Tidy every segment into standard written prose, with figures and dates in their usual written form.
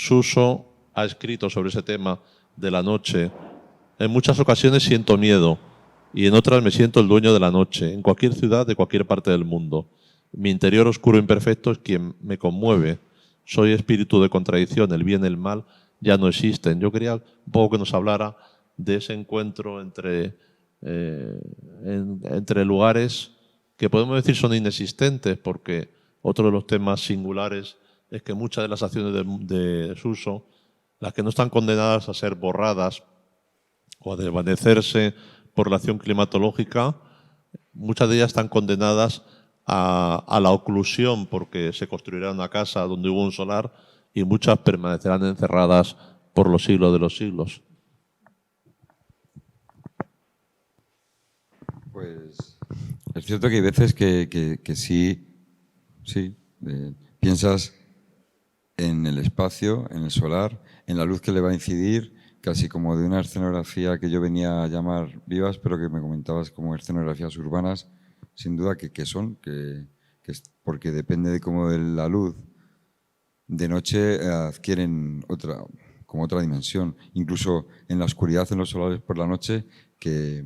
Suso ha escrito sobre ese tema de la noche. En muchas ocasiones siento miedo y en otras me siento el dueño de la noche, en cualquier ciudad de cualquier parte del mundo. Mi interior oscuro e imperfecto es quien me conmueve. Soy espíritu de contradicción, el bien y el mal ya no existen. Yo quería un poco que nos hablara de ese encuentro entre lugares que podemos decir son inexistentes, porque otro de los temas singulares es que muchas de las acciones de Suso, las que no están condenadas a ser borradas o a desvanecerse por la acción climatológica, muchas de ellas están condenadas a la oclusión, porque se construirá una casa donde hubo un solar y muchas permanecerán encerradas por los siglos de los siglos. Pues es cierto que hay veces que sí, piensas en el espacio, en el solar, en la luz que le va a incidir, casi como de una escenografía que yo venía a llamar vivas, pero que me comentabas como escenografías urbanas, sin duda que son, porque depende de cómo de la luz de noche adquieren como otra dimensión. Incluso en la oscuridad, en los solares por la noche, que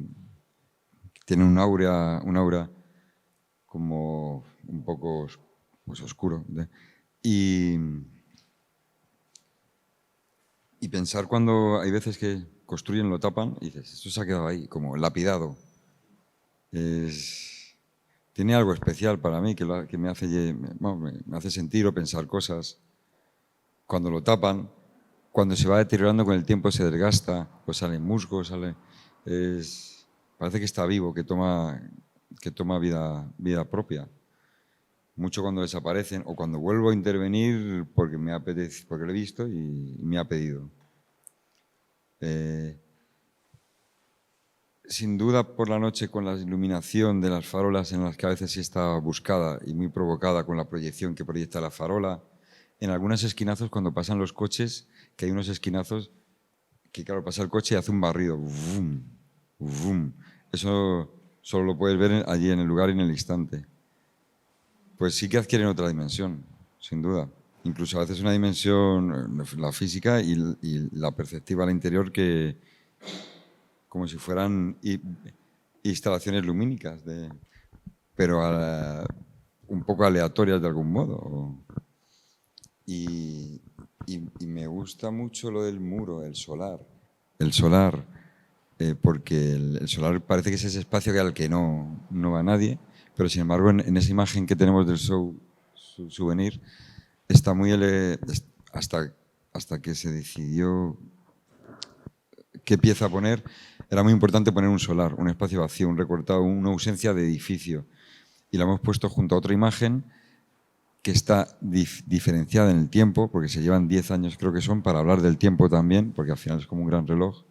tienen un aura como un poco pues, oscuro. Y pensar cuando hay veces que construyen, lo tapan y dices, esto se ha quedado ahí, como lapidado. Tiene algo especial para mí que me hace sentir o pensar cosas. Cuando lo tapan, cuando se va deteriorando con el tiempo, se desgasta, pues salen musgos, parece que está vivo, que toma vida propia. Mucho cuando desaparecen o cuando vuelvo a intervenir porque me apetece, porque lo he visto y me ha pedido. Sin duda por la noche con la iluminación de las farolas en las que a veces sí está buscada y muy provocada con la proyección que proyecta la farola. En algunos esquinazos cuando pasan los coches, que hay unos esquinazos que claro, pasa el coche y hace un barrido. Vum, vum. Eso solo lo puedes ver allí en el lugar y en el instante. Pues sí que adquieren otra dimensión, sin duda. Incluso a veces una dimensión, la física y la perceptiva al interior, que como si fueran instalaciones lumínicas, pero un poco aleatorias de algún modo. Y me gusta mucho lo del muro, el solar. El solar, porque el solar parece que es ese espacio al que no va nadie, pero sin embargo en esa imagen que tenemos del show Souvenir está muy hasta que se decidió qué pieza poner, era muy importante poner un solar, un espacio vacío, un recortado, una ausencia de edificio. Y la hemos puesto junto a otra imagen que está diferenciada en el tiempo, porque se llevan 10 años creo que son, para hablar del tiempo también, porque al final es como un gran reloj,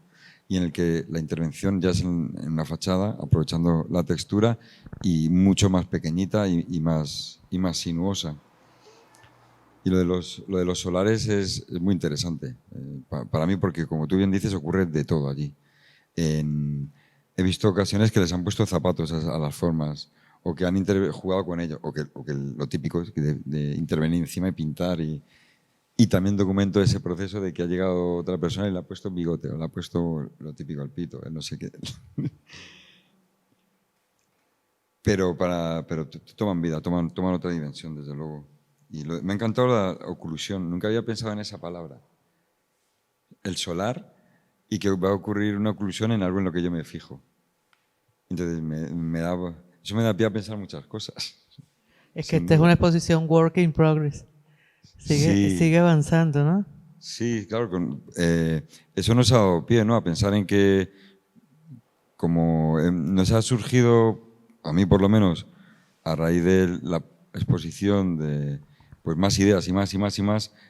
y en el que la intervención ya es en una fachada, aprovechando la textura, y mucho más pequeñita y más sinuosa. Y lo de los solares es muy interesante para mí, porque como tú bien dices, ocurre de todo allí. He visto ocasiones que les han puesto zapatos a las formas, o que han jugado con ello, o que lo típico es de intervenir encima y pintar. Y también documento ese proceso de que ha llegado otra persona y le ha puesto bigote, o le ha puesto lo típico al pito, no sé qué. pero toman vida, toman otra dimensión, desde luego. Y me ha encantado la oclusión, nunca había pensado en esa palabra. El solar, y que va a ocurrir una oclusión en algo en lo que yo me fijo. Entonces eso me da pie a pensar muchas cosas. Es que esta es una exposición work in progress. Sigue avanzando, ¿no? Sí, claro. Eso nos ha dado pie, ¿no?, a pensar en que, como nos ha surgido, a mí por lo menos, a raíz de la exposición de pues más ideas y más,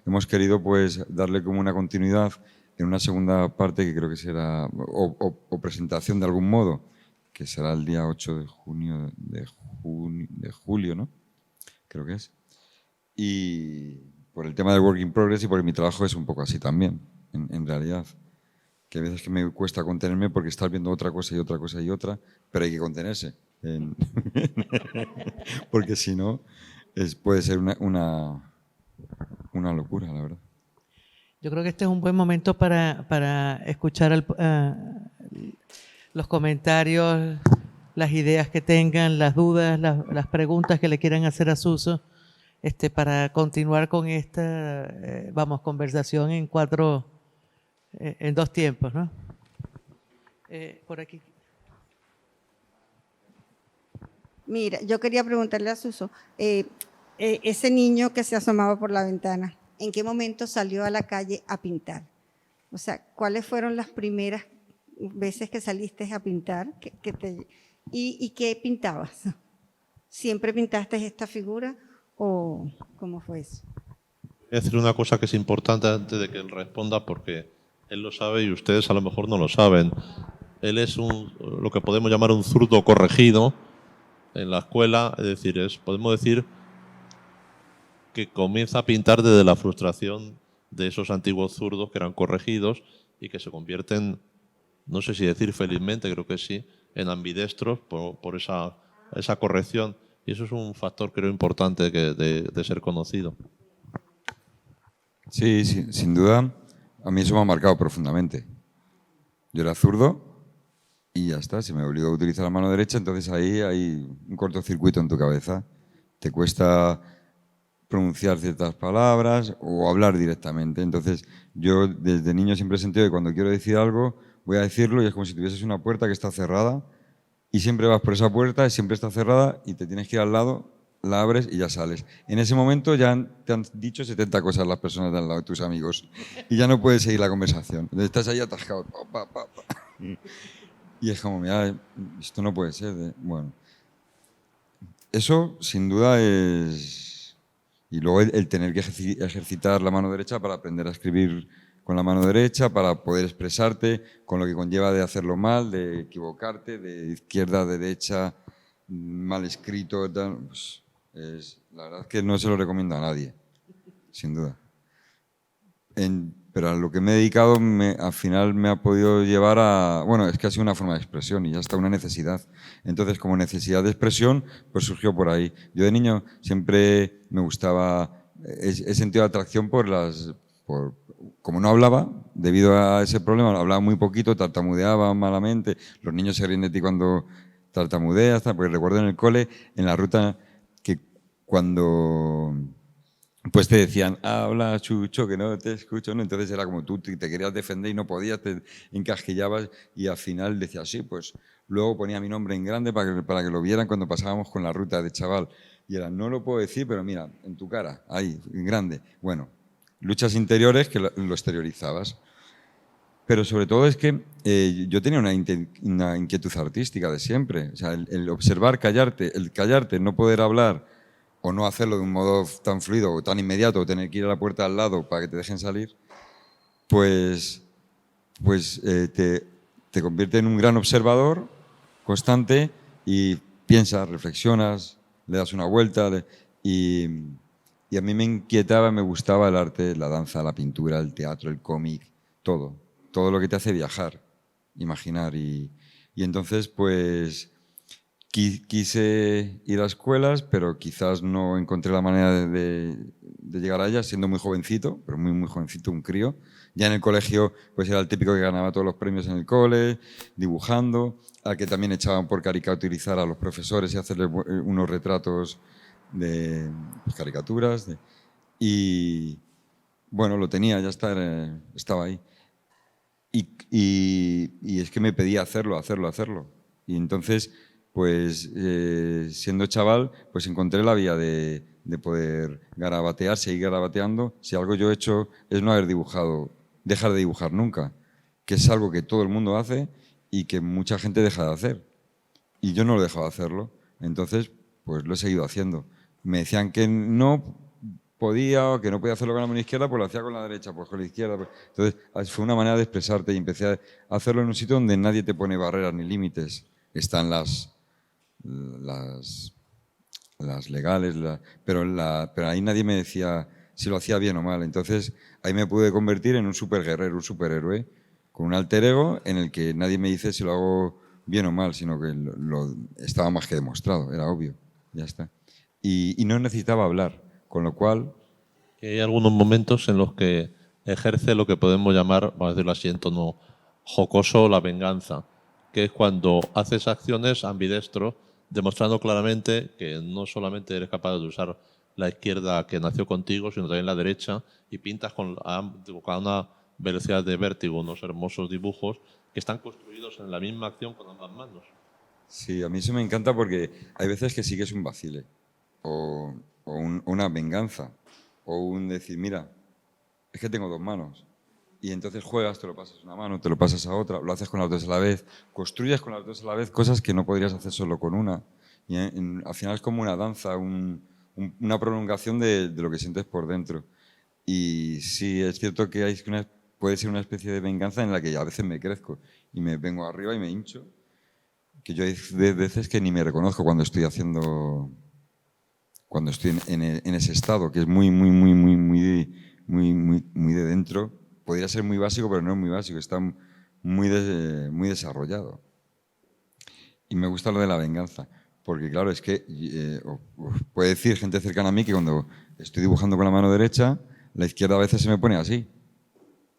hemos querido pues darle como una continuidad en una segunda parte que creo que será, o presentación de algún modo, que será el día 8 de julio, ¿no? Creo que es. Y por el tema del work in progress y porque mi trabajo es un poco así también, en realidad. Que a veces que me cuesta contenerme porque estás viendo otra cosa y otra cosa y otra, pero hay que contenerse. Porque si no, puede ser una locura, la verdad. Yo creo que este es un buen momento para escuchar los comentarios, las ideas que tengan, las dudas, las preguntas que le quieran hacer a Suso, para continuar con esta, conversación en dos tiempos, ¿no? Por aquí. Mira, yo quería preguntarle a Suso, ese niño que se asomaba por la ventana, ¿en qué momento salió a la calle a pintar? O sea, ¿cuáles fueron las primeras veces que saliste a pintar? ¿Y qué pintabas? ¿Siempre pintaste esta figura o cómo fue eso? Voy a decir una cosa que es importante antes de que él responda, porque él lo sabe y ustedes a lo mejor no lo saben. Él es lo que podemos llamar un zurdo corregido en la escuela, es decir, podemos decir que comienza a pintar desde la frustración de esos antiguos zurdos que eran corregidos y que se convierten, no sé si decir felizmente, creo que sí, en ambidestros por esa corrección. Y eso es un factor, creo, importante de ser conocido. Sí, sin duda, a mí eso me ha marcado profundamente. Yo era zurdo y ya está, se me obligó a utilizar la mano derecha, entonces ahí hay un cortocircuito en tu cabeza. Te cuesta pronunciar ciertas palabras o hablar directamente. Entonces, yo desde niño siempre he sentido que cuando quiero decir algo, voy a decirlo y es como si tuvieses una puerta que está cerrada y siempre vas por esa puerta y siempre está cerrada y te tienes que ir al lado, la abres y ya sales. En ese momento ya te han dicho 70 cosas las personas de al lado, tus amigos, y ya no puedes seguir la conversación. Entonces estás ahí atascado. Y es como, mira, esto no puede ser. Bueno, eso sin duda es... Y luego el tener que ejercitar la mano derecha para aprender a escribir con la mano derecha, para poder expresarte, con lo que conlleva de hacerlo mal, de equivocarte, de izquierda a derecha, mal escrito, tal, pues la verdad es que no se lo recomiendo a nadie, sin duda. Pero a lo que me he dedicado al final me ha podido llevar a... Bueno, es que ha sido una forma de expresión y ya está, una necesidad. Entonces, como necesidad de expresión, pues surgió por ahí. Yo de niño siempre me gustaba... He sentido atracción como no hablaba, debido a ese problema, hablaba muy poquito, tartamudeaba malamente. Los niños se ríen de ti cuando tartamudeas, porque recuerdo en el cole, en la ruta, que cuando... pues te decían, habla Chucho, que no te escucho, ¿no? Entonces era como tú te querías defender y no podías, te encasquillabas y al final decías, sí, pues luego ponía mi nombre en grande para que lo vieran cuando pasábamos con la ruta de chaval. Y era, no lo puedo decir, pero mira, en tu cara, ahí, en grande. Bueno, luchas interiores que lo exteriorizabas. Pero sobre todo es que yo tenía una inquietud artística de siempre. O sea, el observar, el callarte, no poder hablar, o no hacerlo de un modo tan fluido o tan inmediato, o tener que ir a la puerta al lado para que te dejen salir, pues te convierte en un gran observador constante y piensas, reflexionas, le das una vuelta y a mí me inquietaba, me gustaba el arte, la danza, la pintura, el teatro, el cómic, todo lo que te hace viajar, imaginar y entonces pues... Quise ir a escuelas, pero quizás no encontré la manera de llegar a ellas, siendo muy jovencito, pero muy, muy jovencito, un crío. Ya en el colegio pues era el típico que ganaba todos los premios en el cole, dibujando, al que también echaban por caricaturizar a los profesores y hacerle unos retratos de caricaturas. Y bueno, lo tenía, ya estaba ahí. Y es que me pedía hacerlo. Y entonces... pues siendo chaval, pues encontré la vía de poder garabatear, seguir garabateando. Si algo yo he hecho es no haber dibujado, dejar de dibujar nunca, que es algo que todo el mundo hace y que mucha gente deja de hacer. Y yo no lo he dejado de hacerlo. Entonces, pues lo he seguido haciendo. Me decían que no podía o que no podía hacerlo con la mano izquierda, pues lo hacía con la derecha, pues con la izquierda. Entonces, fue una manera de expresarte y empecé a hacerlo en un sitio donde nadie te pone barreras ni límites. Están las legales, pero ahí nadie me decía si lo hacía bien o mal. Entonces ahí me pude convertir en un superguerrero, un superhéroe, con un alter ego en el que nadie me dice si lo hago bien o mal, sino que estaba más que demostrado, era obvio, ya está. Y no necesitaba hablar, con lo cual... Hay algunos momentos en los que ejerce lo que podemos llamar, vamos a decirlo así en tono jocoso, la venganza, que es cuando haces acciones ambidestro, demostrando claramente que no solamente eres capaz de usar la izquierda que nació contigo, sino también la derecha, y pintas con una velocidad de vértigo unos hermosos dibujos que están construidos en la misma acción con ambas manos. Sí, a mí eso me encanta porque hay veces que sí que es un vacile, una venganza, o un decir, mira, es que tengo dos manos. Y entonces juegas, te lo pasas a una mano, te lo pasas a otra, lo haces con las dos a la vez, construyes con las dos a la vez cosas que no podrías hacer solo con una. Y al final es como una danza, una prolongación de lo que sientes por dentro. Y sí, es cierto que puede ser una especie de venganza en la que a veces me crezco y me vengo arriba y me hincho. Que yo hay veces que ni me reconozco cuando estoy en ese estado, que es muy de dentro. Podría ser muy básico, pero no es muy básico, está muy desarrollado. Y me gusta lo de la venganza, porque claro, es que os puede decir gente cercana a mí que cuando estoy dibujando con la mano derecha, la izquierda a veces se me pone así.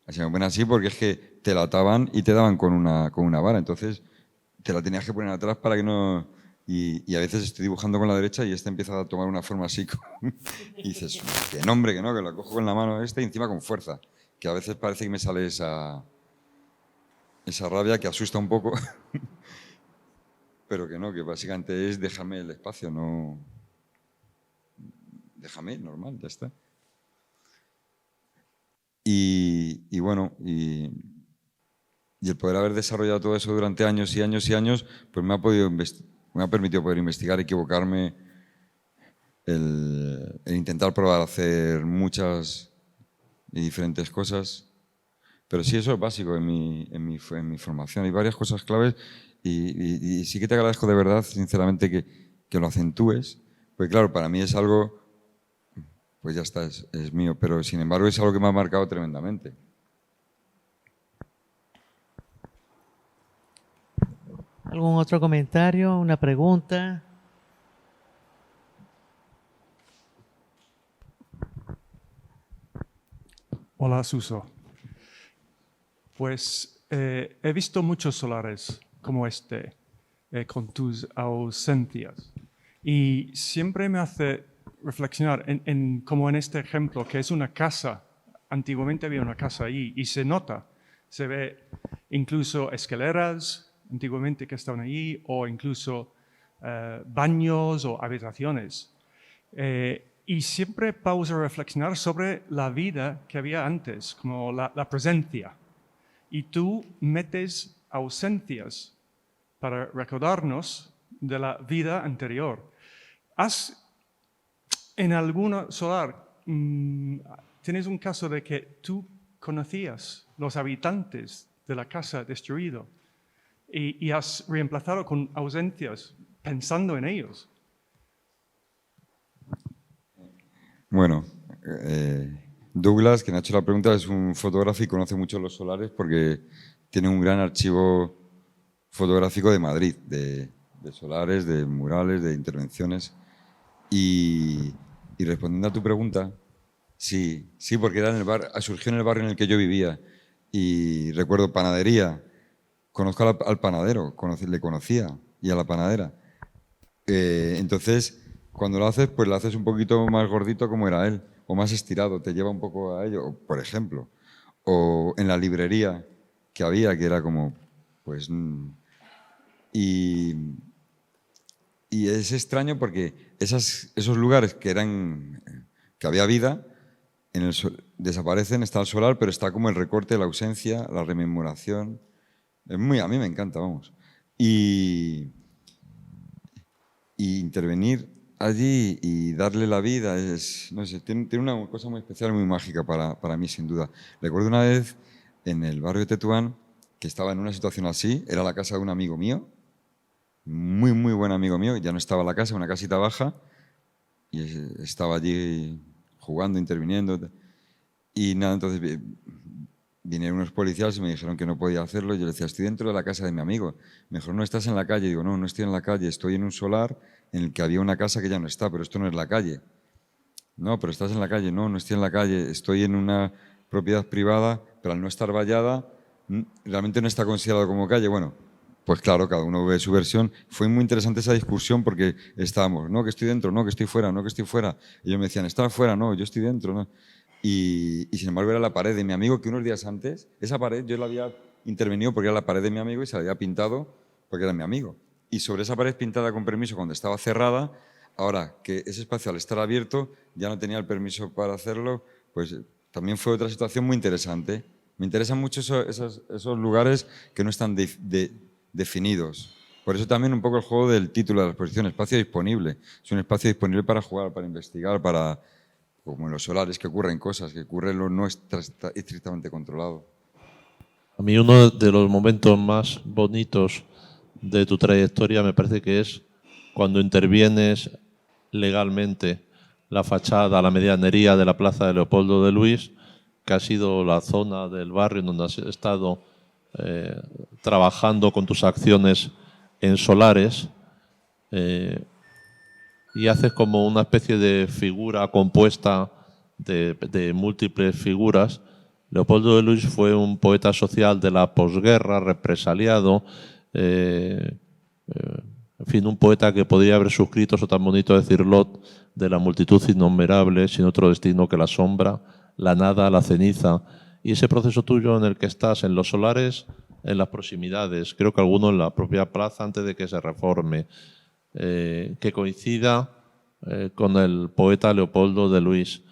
Se me pone así porque es que te la ataban y te daban con una vara, entonces te la tenías que poner atrás para que no... Y a veces estoy dibujando con la derecha y esta empieza a tomar una forma así. Y dices, que no, hombre, que no, que la cojo con la mano y encima con fuerza. Que a veces parece que me sale esa rabia que asusta un poco. Pero que no, que básicamente es dejarme el espacio, no... Déjame, normal, ya está. Y bueno, y el poder haber desarrollado todo eso durante años y años y años, pues me ha permitido poder investigar, equivocarme, el intentar probar a hacer muchas y diferentes cosas. Pero sí, eso es básico en mi formación. Hay varias cosas claves y sí que te agradezco de verdad, sinceramente, que lo acentúes. Porque claro, para mí es algo, pues ya está, es mío. Pero sin embargo es algo que me ha marcado tremendamente. ¿Algún otro comentario, una pregunta? Hola, Suso. Pues he visto muchos solares como este, con tus ausencias. Y siempre me hace reflexionar, como en este ejemplo, que es una casa. Antiguamente había una casa ahí y se nota. Se ve incluso escaleras antiguamente que estaban allí, o incluso baños o habitaciones. Y siempre pausa a reflexionar sobre la vida que había antes, como la presencia. Y tú metes ausencias para recordarnos de la vida anterior. En alguna solar, tienes un caso de que tú conocías los habitantes de la casa destruida y has reemplazado con ausencias pensando en ellos. Bueno, Douglas, quien ha hecho la pregunta, es un fotógrafo y conoce mucho los solares porque tiene un gran archivo fotográfico de Madrid, de solares, de murales, de intervenciones. Y respondiendo a tu pregunta, sí, porque era surgió en el barrio en el que yo vivía. Y recuerdo panadería, conozco al panadero, le conocía, y a la panadera. Entonces, cuando lo haces, pues lo haces un poquito más gordito como era él, o más estirado, te lleva un poco a ello, por ejemplo. O en la librería que había, que era como, pues... Y es extraño porque esos lugares que había vida, desaparecen, está el solar, pero está como el recorte, la ausencia, la rememoración. A mí me encanta, vamos. Y intervenir allí y darle la vida no sé, tiene una cosa muy especial, muy mágica para mí, sin duda. Recuerdo una vez en el barrio de Tetuán que estaba en una situación así, era la casa de un amigo mío, muy, muy buen amigo mío, ya no estaba en la casa, una casita baja, y estaba allí jugando, interviniendo. Y nada, entonces vinieron unos policías y me dijeron que no podía hacerlo. Yo le decía, estoy dentro de la casa de mi amigo. Me dijo, no estás en la calle. Digo, no estoy en la calle, estoy en un solar en el que había una casa que ya no está, pero esto no es la calle. No, pero estás en la calle. No estoy en la calle, estoy en propiedad privada, pero al no estar vallada, realmente no está considerado como calle. Bueno, pues claro, cada uno ve su versión. Fue muy interesante esa discusión porque estábamos, no, que estoy dentro, no, que estoy fuera, no, que estoy fuera. Y ellos me decían, estaba fuera, no, yo estoy dentro, no. Y sin embargo era la pared de mi amigo que unos días antes, esa pared yo la había intervenido porque era la pared de mi amigo y se la había pintado porque era mi amigo. Y sobre esa pared pintada con permiso cuando estaba cerrada, ahora que ese espacio al estar abierto ya no tenía el permiso para hacerlo, pues también fue otra situación muy interesante. Me interesan mucho esos lugares que no están definidos. Por eso también un poco el juego del título de la exposición, espacio disponible. Es un espacio disponible para jugar, para investigar, para, como en los solares, que ocurren cosas, que ocurre lo no estrictamente controlado. A mí uno de los momentos más bonitos de tu trayectoria me parece que es cuando intervienes legalmente la fachada, la medianería de la Plaza de Leopoldo de Luis, que ha sido la zona del barrio en donde has estado trabajando con tus acciones en solares, y haces como una especie de figura compuesta de múltiples figuras. Leopoldo de Luis fue un poeta social de la posguerra, represaliado, en fin, un poeta que podría haber suscrito eso tan bonito de Cirlot, de la multitud innumerable, sin otro destino que la sombra, la nada, la ceniza. Y ese proceso tuyo en el que estás en los solares, en las proximidades, creo que alguno en la propia plaza antes de que se reforme, que coincida con el poeta Leopoldo de Luis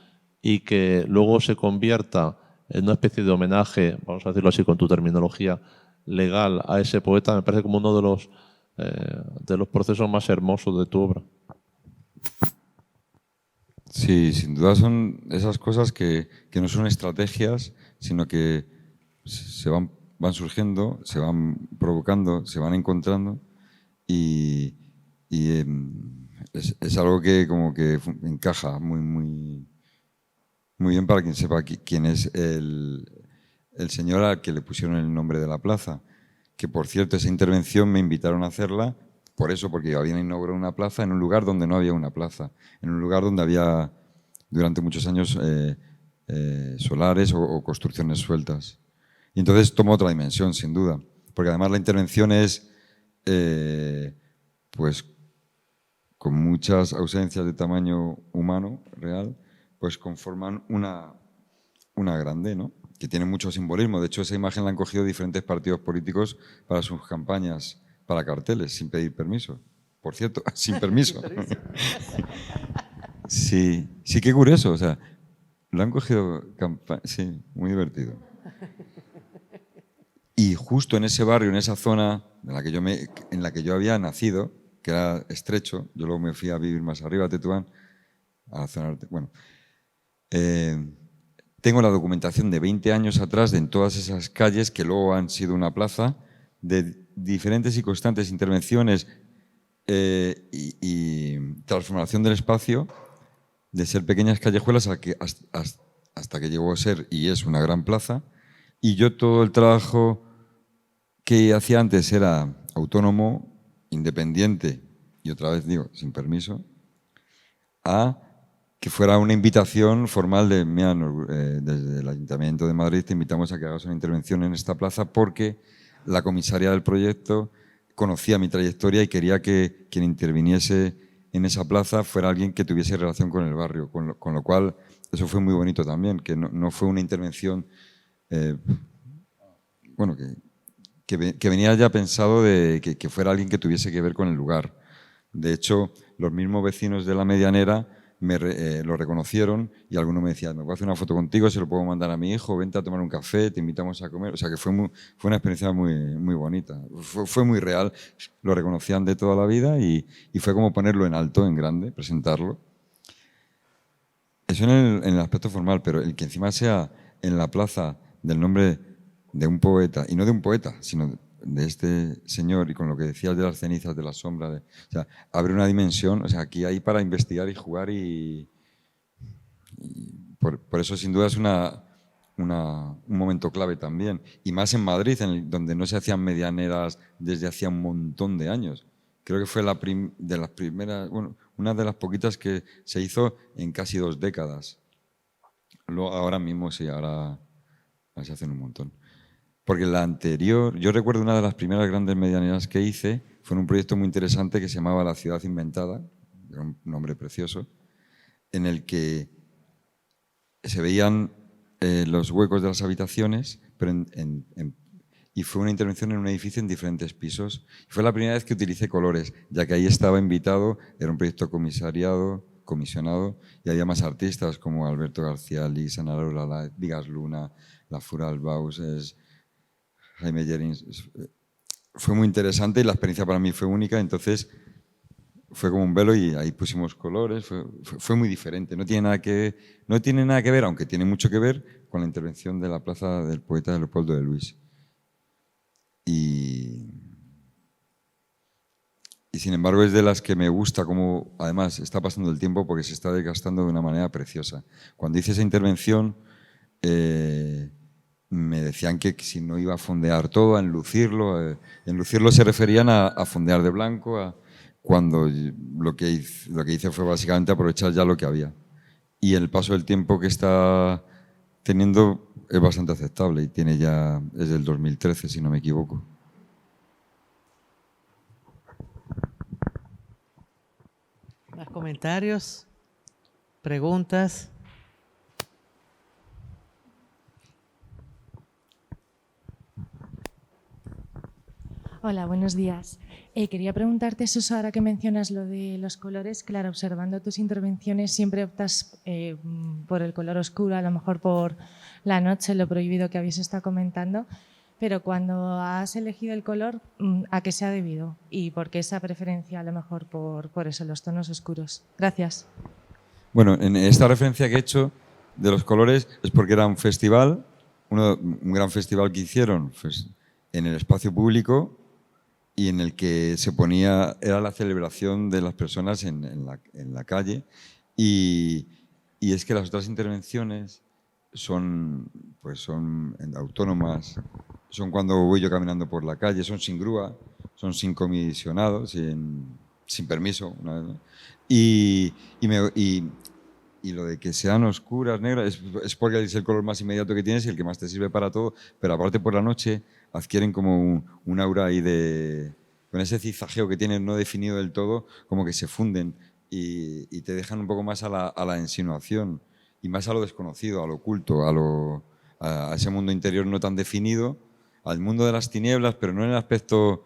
y que luego se convierta en una especie de homenaje, vamos a decirlo así con tu terminología, legal a ese poeta, me parece como uno de los procesos más hermosos de tu obra. Sí, sin duda son esas cosas que no son estrategias, sino que se van surgiendo, se van provocando, se van encontrando y es algo que como que encaja muy bien para quien sepa quién es el señor al que le pusieron el nombre de la plaza. Que por cierto, esa intervención me invitaron a hacerla por eso, porque habían inaugurado una plaza en un lugar donde no había una plaza, en un lugar donde había durante muchos años solares o construcciones sueltas. Y entonces toma otra dimensión, sin duda, porque además la intervención es pues con muchas ausencias de tamaño humano real, pues conforman una grande, ¿no? Que tiene mucho simbolismo. De hecho, esa imagen la han cogido diferentes partidos políticos para sus campañas, para carteles, sin pedir permiso. Por cierto, sin permiso. Sí, qué curioso. O sea, lo han cogido, sí, muy divertido. Y justo en ese barrio, en esa zona en la que yo había nacido, que era estrecho, yo luego me fui a vivir más arriba a Tetuán, a la zona norte. Bueno, tengo la documentación de 20 años atrás en todas esas calles que luego han sido una plaza, de diferentes y constantes intervenciones y transformación del espacio, de ser pequeñas callejuelas hasta que llegó a ser y es una gran plaza. Y yo todo el trabajo que hacía antes era autónomo, independiente y otra vez digo, sin permiso, a que fuera una invitación formal de, mira, desde el Ayuntamiento de Madrid te invitamos a que hagas una intervención en esta plaza porque la comisaria del proyecto conocía mi trayectoria y quería que quien interviniese en esa plaza fuera alguien que tuviese relación con el barrio, con lo cual eso fue muy bonito también, que no fue una intervención, bueno, que venía ya pensado de que fuera alguien que tuviese que ver con el lugar. De hecho, los mismos vecinos de la Medianera lo reconocieron y alguno me decía, me voy a hacer una foto contigo, se lo puedo mandar a mi hijo, vente a tomar un café, te invitamos a comer. O sea que fue una experiencia muy bonita. Fue muy real, lo reconocían de toda la vida y fue como ponerlo en alto, en grande, presentarlo. Eso en el aspecto formal, pero el que encima sea en la plaza del nombre de un poeta, y no de un poeta, sino de este señor, y con lo que decías de las cenizas, de la sombra, o sea, abre una dimensión, o sea, aquí hay para investigar y jugar y por eso sin duda es un momento clave también, y más en Madrid, donde no se hacían medianeras desde hacía un montón de años. Creo que fue de las primeras, bueno, una de las poquitas que se hizo en casi 2 décadas. Ahora mismo sí, ahora se hacen un montón. Porque la anterior, yo recuerdo una de las primeras grandes medianeras que hice, fue en un proyecto muy interesante que se llamaba La Ciudad Inventada, era un nombre precioso, en el que se veían los huecos de las habitaciones, pero y fue una intervención en un edificio en diferentes pisos. Y fue la primera vez que utilicé colores, ya que ahí estaba invitado, era un proyecto comisionado, y había más artistas como Alberto García Lis, Ana Laura Vigas Luna, La Fural Bauses, Jaime Jerins. Fue muy interesante y la experiencia para mí fue única, entonces fue como un velo y ahí pusimos colores, fue muy diferente. No tiene nada que ver, aunque tiene mucho que ver, con la intervención de la plaza del poeta Leopoldo de Luis. Y sin embargo es de las que me gusta, como además está pasando el tiempo porque se está desgastando de una manera preciosa. Cuando hice esa intervención me decían que si no iba a fondear todo, a enlucirlo. Enlucirlo se referían a fondear de blanco, cuando lo que hice fue básicamente aprovechar ya lo que había. Y el paso del tiempo que está teniendo es bastante aceptable y tiene ya, es del 2013, si no me equivoco. ¿Más comentarios? ¿Preguntas? Hola, buenos días. Quería preguntarte, Suso, ahora que mencionas lo de los colores, claro, observando tus intervenciones siempre optas por el color oscuro, a lo mejor por la noche, lo prohibido que habéis estado comentando, pero cuando has elegido el color, ¿a qué se ha debido? ¿Y por qué esa preferencia a lo mejor por eso, los tonos oscuros? Gracias. Bueno, en esta referencia que he hecho de los colores es porque era un festival, un gran festival que hicieron en el espacio público, y en el que se ponía, era la celebración de las personas en la calle, y es que las otras intervenciones son autónomas, son cuando voy yo caminando por la calle, son sin grúa, son sin comisionado, sin permiso, una vez, ¿no? Y lo de que sean oscuras, negras, es porque es el color más inmediato que tienes y el que más te sirve para todo, pero aparte por la noche adquieren como un aura ahí con ese zigzagueo que tienen no definido del todo, como que se funden y te dejan un poco más a la insinuación y más a lo desconocido, a lo oculto, a ese mundo interior no tan definido, al mundo de las tinieblas, pero no en el aspecto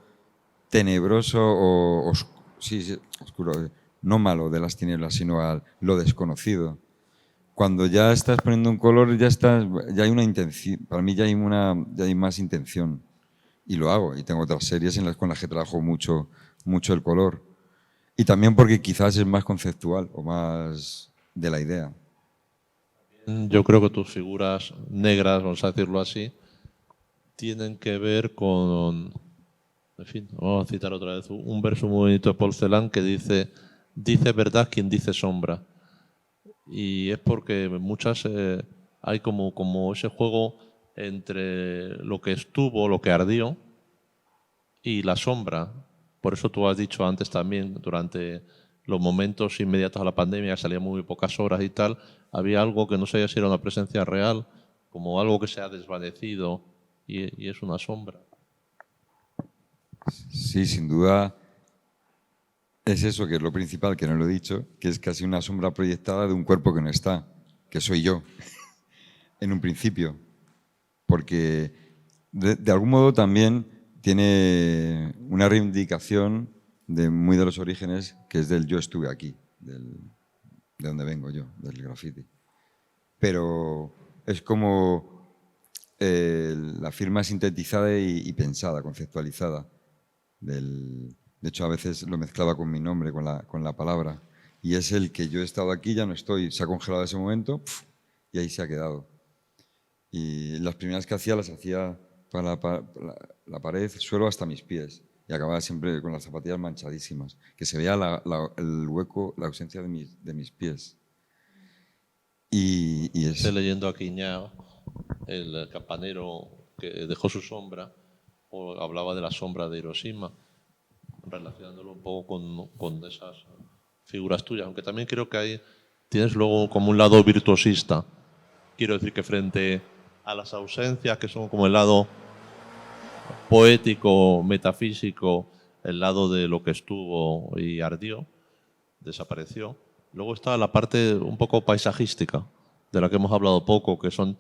tenebroso o oscuro, no malo de las tinieblas, sino a lo desconocido. Cuando ya estás poniendo un color, ya hay una intención. Para mí ya hay más intención. Y lo hago. Y tengo otras series con las que trabajo mucho el color. Y también porque quizás es más conceptual o más de la idea. Yo creo que tus figuras negras, vamos a decirlo así, tienen que ver con... En fin, vamos a citar otra vez un verso muy bonito de Paul Celan que dice verdad quien dice sombra. Y es porque muchas hay como ese juego entre lo que estuvo, lo que ardió y la sombra. Por eso tú has dicho antes también, durante los momentos inmediatos a la pandemia, salían muy pocas horas y tal, había algo que no sabía si era una presencia real, como algo que se ha desvanecido y es una sombra. Sí, sin duda es eso, que es lo principal, que no lo he dicho, que es casi una sombra proyectada de un cuerpo que no está, que soy yo, en un principio. Porque de algún modo también tiene una reivindicación muy de los orígenes, que es del yo estuve aquí, de donde vengo yo, del graffiti. Pero es como la firma sintetizada y pensada, conceptualizada. De hecho, a veces lo mezclaba con mi nombre, con la palabra. Y es el que yo he estado aquí, ya no estoy, se ha congelado ese momento y ahí se ha quedado. Y las primeras que hacía, las hacía para la pared, suelo hasta mis pies. Y acababa siempre con las zapatillas manchadísimas, que se veía el hueco, la ausencia de mis pies. Estoy leyendo a Quiñao, el campanero que dejó su sombra, o hablaba de la sombra de Hiroshima, relacionándolo un poco con esas figuras tuyas, aunque también creo que tienes luego como un lado virtuosista. Quiero decir que frente a las ausencias, que son como el lado poético, metafísico, el lado de lo que estuvo y ardió, desapareció. Luego está la parte un poco paisajística, de la que hemos hablado poco, que son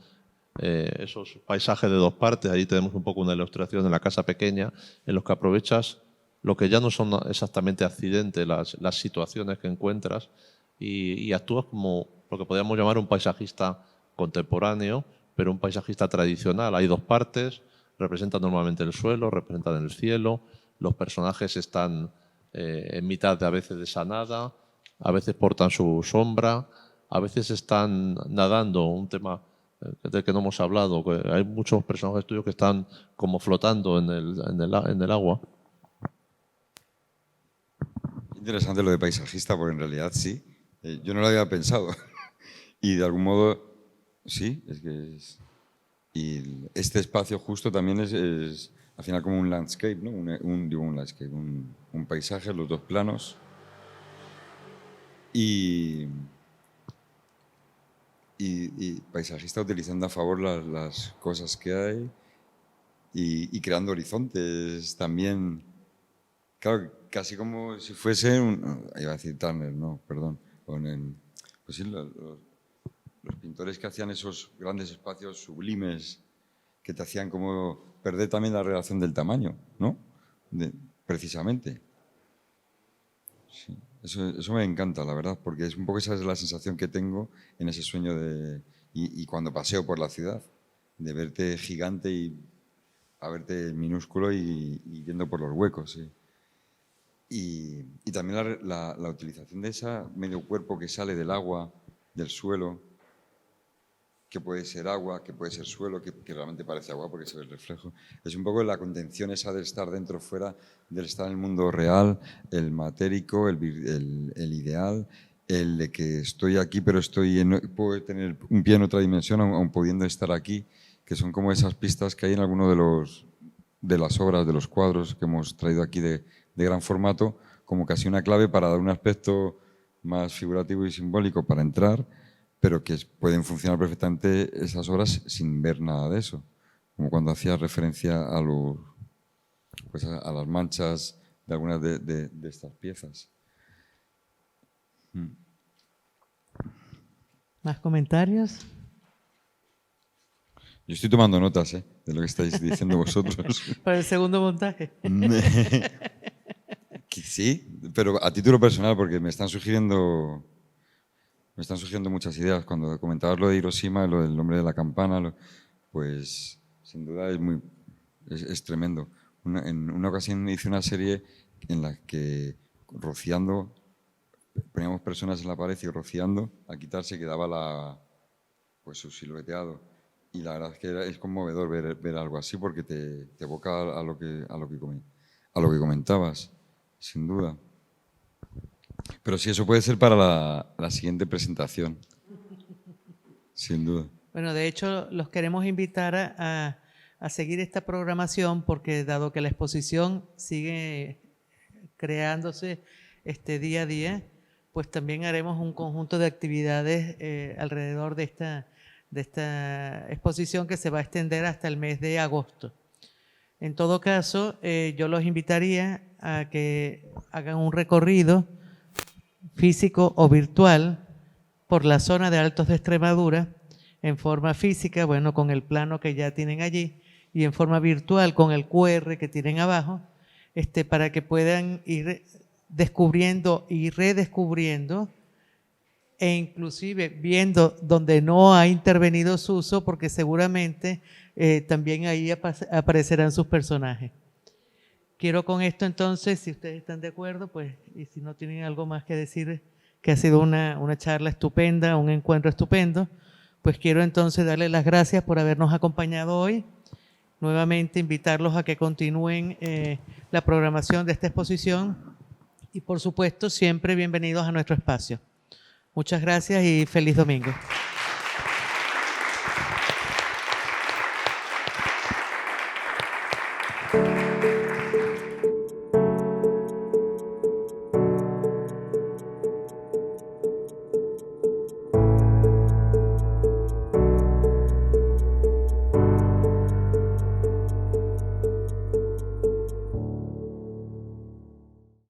esos paisajes de dos partes. Ahí tenemos un poco una ilustración en la casa pequeña, en los que aprovechas lo que ya no son exactamente accidentes, las situaciones que encuentras, y actúas como lo que podríamos llamar un paisajista contemporáneo, pero un paisajista tradicional. Hay dos partes, representan normalmente el suelo, representan el cielo, los personajes están en mitad de a veces de esa nada, a veces portan su sombra, a veces están nadando, un tema del que no hemos hablado, que hay muchos personajes tuyos que están como flotando en el agua. Interesante lo de paisajista, porque en realidad sí, yo no lo había pensado. Y de algún modo, sí, es que es... Y este espacio justo también es al final como un landscape, ¿no? Un paisaje, los dos planos. Y paisajista utilizando a favor las cosas que hay y creando horizontes también. Claro, casi como si fuese iba a decir Turner, no, perdón. Pues sí, los pintores que hacían esos grandes espacios sublimes que te hacían como perder también la relación del tamaño, ¿no? Precisamente. Sí, eso me encanta, la verdad, porque es un poco esa es la sensación que tengo en ese sueño y cuando paseo por la ciudad, de verte gigante y a verte minúsculo y yendo por los huecos, sí. Y también la utilización de ese medio cuerpo que sale del agua, del suelo, que puede ser agua, que puede ser suelo, que realmente parece agua porque se ve el reflejo. Es un poco la contención esa del estar dentro, fuera, del estar en el mundo real, el matérico, el ideal, el de que estoy aquí pero puedo tener un pie en otra dimensión aun pudiendo estar aquí, que son como esas pistas que hay en alguno de las obras, de los cuadros que hemos traído aquí de gran formato, como casi una clave para dar un aspecto más figurativo y simbólico para entrar, pero que pueden funcionar perfectamente esas obras sin ver nada de eso. Como cuando hacía referencia a las manchas de algunas de estas piezas. ¿Más comentarios? Yo estoy tomando notas de lo que estáis diciendo vosotros. Para el segundo montaje. Sí, pero a título personal, porque me están sugiriendo muchas ideas. Cuando comentabas lo de Hiroshima, lo del hombre de la campana, pues sin duda es tremendo. En una ocasión hice una serie en la que rociando, poníamos personas en la pared y rociando, al quitarse quedaba su silueteado. Y la verdad es que es conmovedor ver algo así porque te evoca a lo que comentabas, sin duda. Pero sí, eso puede ser para la siguiente presentación, sin duda. Bueno, de hecho, los queremos invitar a seguir esta programación porque dado que la exposición sigue creándose día a día, pues también haremos un conjunto de actividades alrededor de esta exposición que se va a extender hasta el mes de agosto. En todo caso, yo los invitaría a que hagan un recorrido físico o virtual por la zona de Altos de Extremadura, en forma física, bueno, con el plano que ya tienen allí, y en forma virtual con el QR que tienen abajo, para que puedan ir descubriendo y redescubriendo e inclusive viendo donde no ha intervenido Suso, porque seguramente también ahí aparecerán sus personajes. Quiero con esto entonces, si ustedes están de acuerdo, pues, y si no tienen algo más que decir, que ha sido una charla estupenda, un encuentro estupendo, pues quiero entonces darles las gracias por habernos acompañado hoy. Nuevamente invitarlos a que continúen la programación de esta exposición y por supuesto siempre bienvenidos a nuestro espacio. Muchas gracias y feliz domingo.